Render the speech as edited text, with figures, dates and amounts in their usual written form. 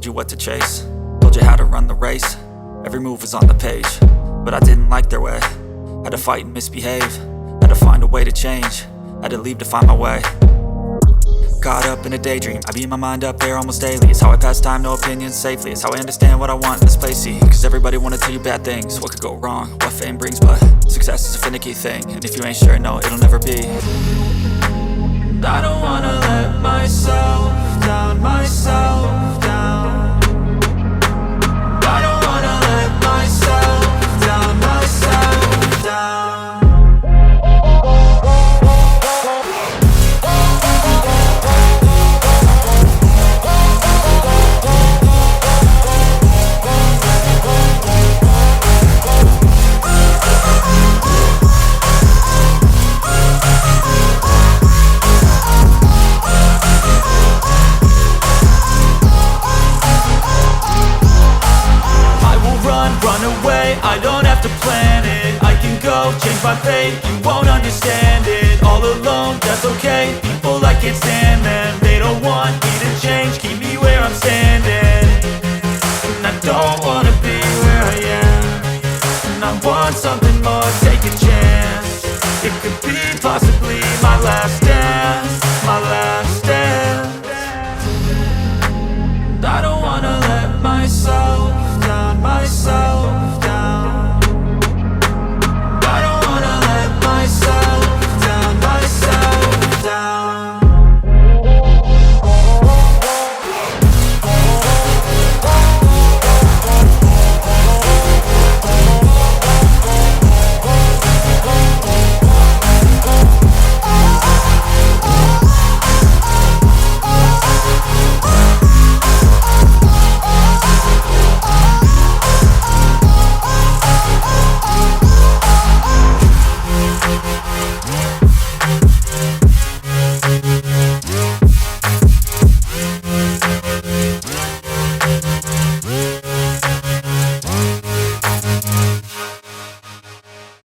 told you what to chase, told you how to run the race. Every move was on the page, but I didn't like their way. Had to fight and misbehave, had to find a way to change, had to leave to find my way. Caught up in a daydream, I beat my mind up there almost daily. It's how I pass time, no opinions safely. It's how I understand what I want in this place, see. Cause everybody wanna tell you bad things, what could go wrong, what fame brings. But success is a finicky thing, and if you ain't sure, no, it'll never be. I don't wanna let myself down, myself down. I don't wanna let myself down, myself down. Run away, I don't have to plan it. I can go, change my fate, you won't understand it. All alone, that's okay, people I can't stand them. They don't want me to change, keep me where I'm standing. And I don't wanna be where I am, and I want something more, take a chance. It could be possibly my last dance, my last